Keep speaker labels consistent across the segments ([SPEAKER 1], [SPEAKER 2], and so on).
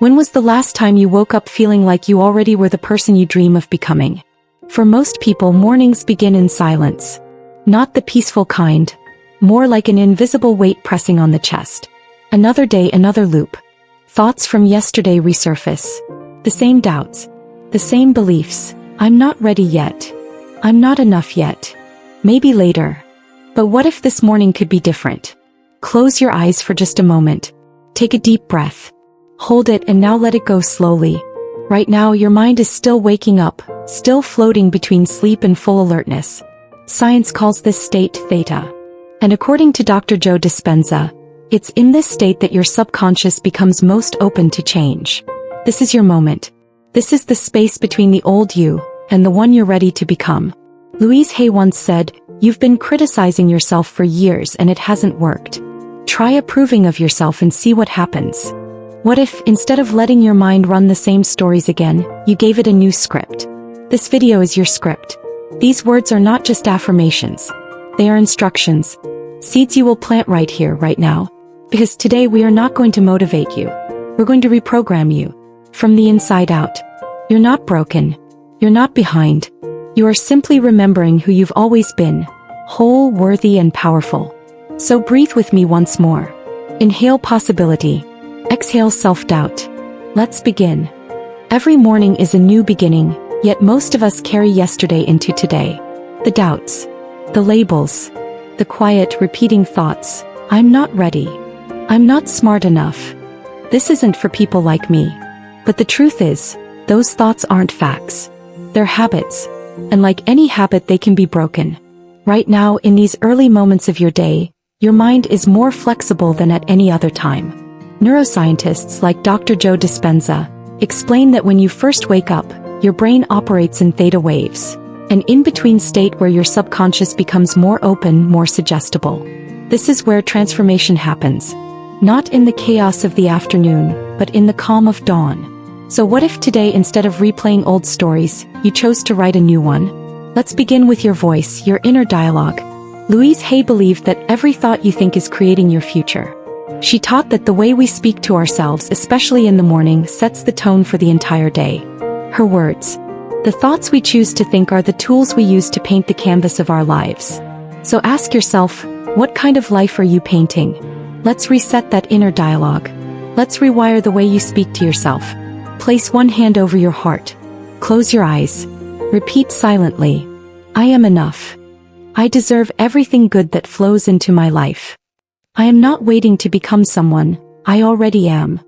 [SPEAKER 1] When was the last time you woke up feeling like you already were the person you dream of becoming? For most people, mornings begin in silence. Not the peaceful kind. More like an invisible weight pressing on the chest. Another day, another loop. Thoughts from yesterday resurface. The same doubts. The same beliefs. I'm not ready yet. I'm not enough yet. Maybe later. But what if this morning could be different? Close your eyes for just a moment. Take a deep breath. Hold it and now let it go slowly. Right now your mind is still waking up, still floating between sleep and full alertness. Science calls this state Theta. And according to Dr. Joe Dispenza, it's in this state that your subconscious becomes most open to change. This is your moment. This is the space between the old you and the one you're ready to become. Louise Hay once said, "You've been criticizing yourself for years and it hasn't worked. Try approving of yourself and see what happens." What if, instead of letting your mind run the same stories again, you gave it a new script? This video is your script. These words are not just affirmations. They are instructions. Seeds you will plant right here, right now. Because today we are not going to motivate you. We're going to reprogram you. From the inside out. You're not broken. You're not behind. You are simply remembering who you've always been. Whole, worthy, and powerful. So breathe with me once more. Inhale possibility. Exhale self-doubt. Let's begin. Every morning is a new beginning, yet most of us carry yesterday into today. The doubts. The labels. The quiet, repeating thoughts. I'm not ready. I'm not smart enough. This isn't for people like me. But the truth is, those thoughts aren't facts. They're habits. And like any habit, they can be broken. Right now, in these early moments of your day, your mind is more flexible than at any other time. Neuroscientists like Dr. Joe Dispenza explain that when you first wake up, your brain operates in theta waves, an in-between state where your subconscious becomes more open, more suggestible. This is where transformation happens. Not in the chaos of the afternoon, but in the calm of dawn. So what if today, instead of replaying old stories, you chose to write a new one? Let's begin with your voice, your inner dialogue. Louise Hay believed that every thought you think is creating your future. She taught that the way we speak to ourselves, especially in the morning, sets the tone for the entire day. Her words. The thoughts we choose to think are the tools we use to paint the canvas of our lives. So ask yourself, what kind of life are you painting? Let's reset that inner dialogue. Let's rewire the way you speak to yourself. Place one hand over your heart. Close your eyes. Repeat silently. I am enough. I deserve everything good that flows into my life. I am not waiting to become someone, I already am.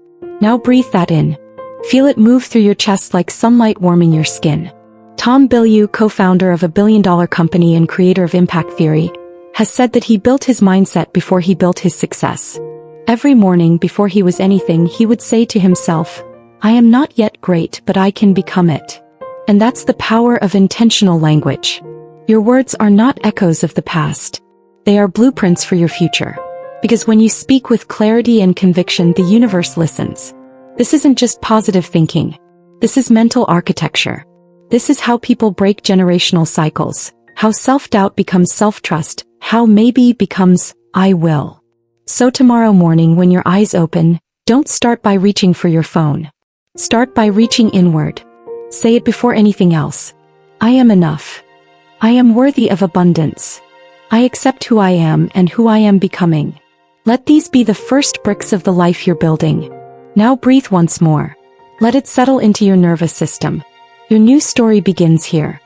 [SPEAKER 1] Now breathe that in. Feel it move through your chest like sunlight warming your skin. Tom Bilyeu, co-founder of a billion-dollar company and creator of impact theory, has said that he built his mindset before he built his success. Every morning before he was anything, he would say to himself, I am not yet great, but I can become it. And that's the power of intentional language. Your words are not echoes of the past. They are blueprints for your future. Because when you speak with clarity and conviction, the universe listens. This isn't just positive thinking. This is mental architecture. This is how people break generational cycles, how self-doubt becomes self-trust, how maybe becomes I will. So tomorrow morning when your eyes open, don't start by reaching for your phone. Start by reaching inward. Say it before anything else. I am enough. I am worthy of abundance. I accept who I am and who I am becoming. Let these be the first bricks of the life you're building. Now breathe once more. Let it settle into your nervous system. Your new story begins here.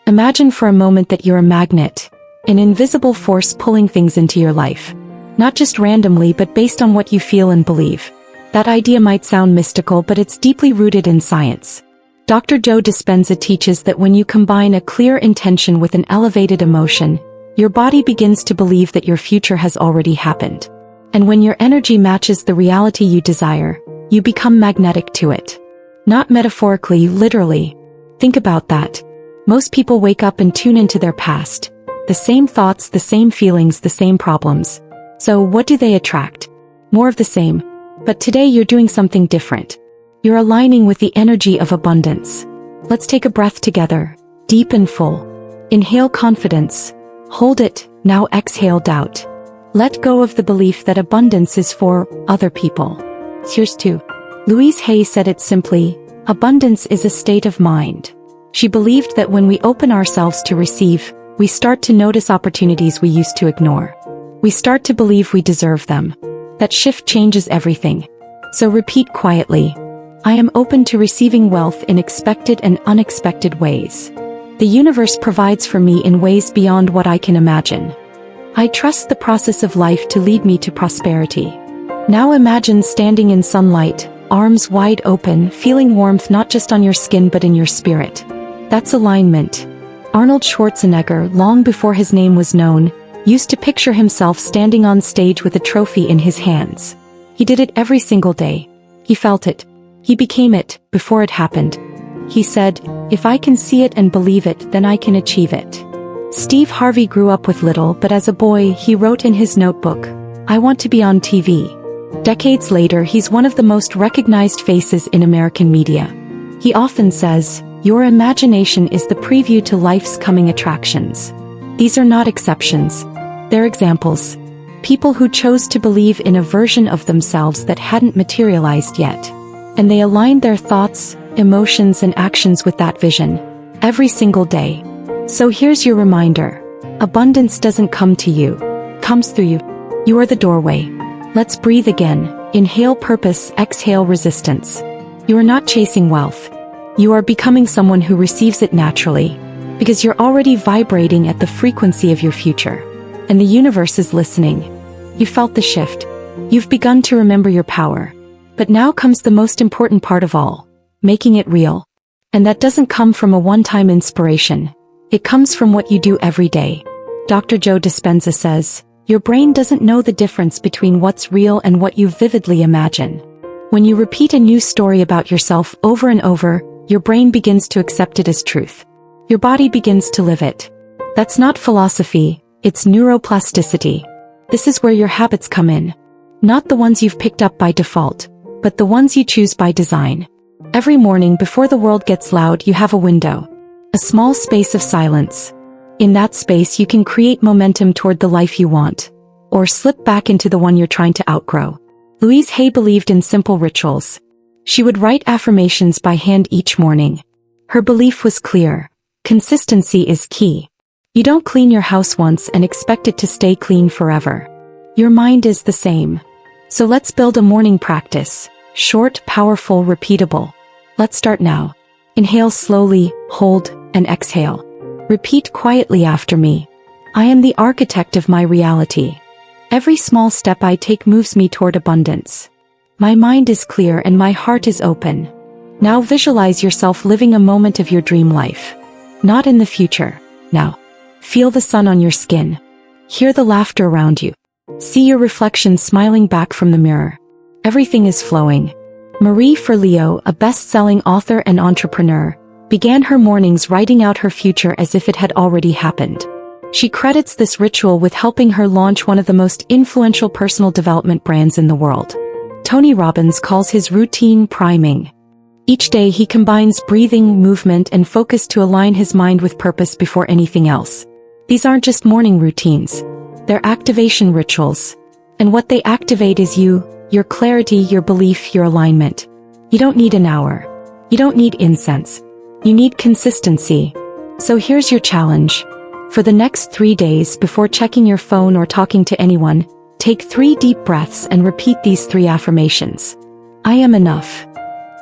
[SPEAKER 1] Imagine for a moment that you're a magnet, an invisible force pulling things into your life. Not just randomly, but based on what you feel and believe. That idea might sound mystical, but it's deeply rooted in science. Dr. Joe Dispenza teaches that when you combine a clear intention with an elevated emotion, your body begins to believe that your future has already happened. And when your energy matches the reality you desire, you become magnetic to it. Not metaphorically, literally. Think about that. Most people wake up and tune into their past. The same thoughts, the same feelings, the same problems. So what do they attract? More of the same. But today you're doing something different. You're aligning with the energy of abundance. Let's take a breath together, deep and full. Inhale confidence. Hold it, now exhale doubt. Let go of the belief that abundance is for other people. Here's to Louise Hay said it simply, abundance is a state of mind. She believed that when we open ourselves to receive, we start to notice opportunities we used to ignore. We start to believe we deserve them. That shift changes everything. So repeat quietly, I am open to receiving wealth in expected and unexpected ways. The universe provides for me in ways beyond what I can imagine. I trust the process of life to lead me to prosperity. Now imagine standing in sunlight, arms wide open, feeling warmth not just on your skin but in your spirit. That's alignment. Arnold Schwarzenegger, long before his name was known, used to picture himself standing on stage with a trophy in his hands. He did it every single day. He felt it. He became it, before it happened. He said, if I can see it and believe it, then I can achieve it. Steve Harvey grew up with little, but as a boy he wrote in his notebook, I want to be on TV. Decades later he's one of the most recognized faces in American media. He often says, your imagination is the preview to life's coming attractions. These are not exceptions. They're examples. People who chose to believe in a version of themselves that hadn't materialized yet. And they aligned their thoughts, emotions and actions with that vision. Every single day. So here's your reminder. Abundance doesn't come to you. It comes through you. You are the doorway. Let's breathe again. Inhale purpose, exhale resistance. You are not chasing wealth. You are becoming someone who receives it naturally. Because you're already vibrating at the frequency of your future. And the universe is listening. You felt the shift. You've begun to remember your power. But now comes the most important part of all. Making it real. And that doesn't come from a one-time inspiration. It comes from what you do every day. Dr. Joe Dispenza says, your brain doesn't know the difference between what's real and what you vividly imagine. When you repeat a new story about yourself over and over, your brain begins to accept it as truth. Your body begins to live it. That's not philosophy, it's neuroplasticity. This is where your habits come in. Not the ones you've picked up by default, but the ones you choose by design. Every morning before the world gets loud, you have a window. A small space of silence. In that space you can create momentum toward the life you want. Or slip back into the one you're trying to outgrow. Louise Hay believed in simple rituals. She would write affirmations by hand each morning. Her belief was clear. Consistency is key. You don't clean your house once and expect it to stay clean forever. Your mind is the same. So let's build a morning practice. Short, powerful, repeatable. Let's start now. Inhale slowly, hold, and exhale. Repeat quietly after me. I am the architect of my reality. Every small step I take moves me toward abundance. My mind is clear and my heart is open. Now visualize yourself living a moment of your dream life. Not in the future, now. Feel the sun on your skin. Hear the laughter around you. See your reflection smiling back from the mirror. Everything is flowing. Marie Forleo, a best-selling author and entrepreneur, began her mornings writing out her future as if it had already happened. She credits this ritual with helping her launch one of the most influential personal development brands in the world. Tony Robbins calls his routine priming. Each day he combines breathing, movement, and focus to align his mind with purpose before anything else. These aren't just morning routines. They're activation rituals. And what they activate is you, your clarity, your belief, your alignment. You don't need an hour. You don't need incense. You need consistency. So here's your challenge. For the next 3 days before checking your phone or talking to anyone, take 3 deep breaths and repeat these 3 affirmations. I am enough.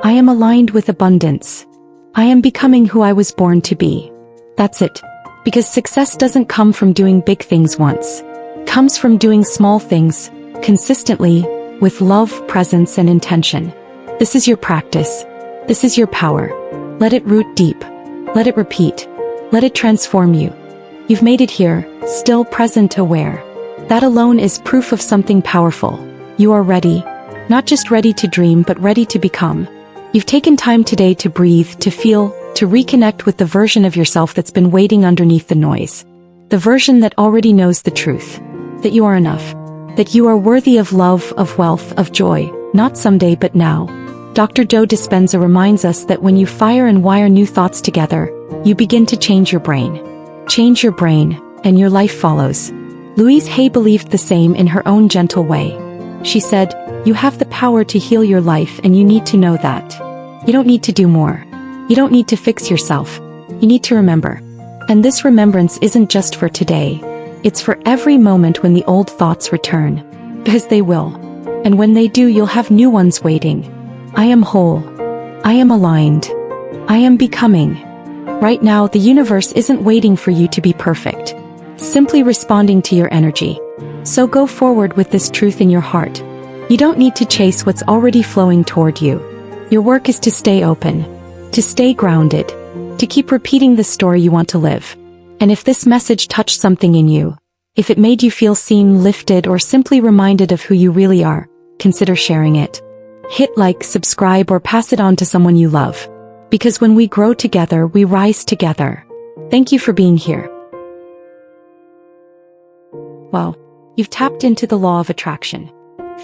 [SPEAKER 1] I am aligned with abundance. I am becoming who I was born to be. That's it. Because success doesn't come from doing big things once. It comes from doing small things, consistently, with love, presence, and intention. This is your practice. This is your power. Let it root deep. Let it repeat. Let it transform you. You've made it here, still present, aware. That alone is proof of something powerful. You are ready. Not just ready to dream, but ready to become. You've taken time today to breathe, to feel, to reconnect with the version of yourself that's been waiting underneath the noise. The version that already knows the truth. That you are enough. That you are worthy of love, of wealth, of joy, not someday but now. Dr. Joe Dispenza reminds us that when you fire and wire new thoughts together, you begin to change your brain. Change your brain, and your life follows. Louise Hay believed the same in her own gentle way. She said, You have the power to heal your life, and you need to know that. You don't need to do more. You don't need to fix yourself. You need to remember. And this remembrance isn't just for today. It's for every moment when the old thoughts return. Because they will. And when they do, you'll have new ones waiting. I am whole. I am aligned. I am becoming. Right now, the universe isn't waiting for you to be perfect. Simply responding to your energy. So go forward with this truth in your heart. You don't need to chase what's already flowing toward you. Your work is to stay open, to stay grounded, to keep repeating the story you want to live. And if this message touched something in you, if it made you feel seen, lifted, or simply reminded of who you really are, consider sharing it. Hit like, subscribe, or pass it on to someone you love. Because when we grow together, we rise together. Thank you for being here. Well, you've tapped into the law of attraction.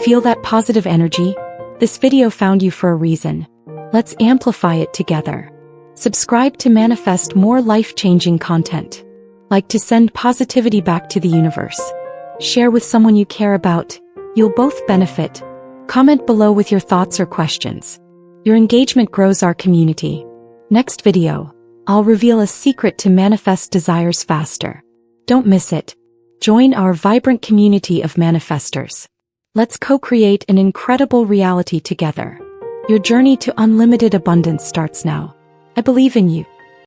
[SPEAKER 1] Feel that positive energy? This video found you for a reason. Let's amplify it together. Subscribe to manifest more life-changing content. Like to send positivity back to the universe. Share with someone you care about. You'll both benefit. Comment below with your thoughts or questions. Your engagement grows our community. Next video, I'll reveal a secret to manifest desires faster. Don't miss it. Join our vibrant community of manifestors. Let's co-create an incredible reality together. Your journey to unlimited abundance starts now. I believe in you.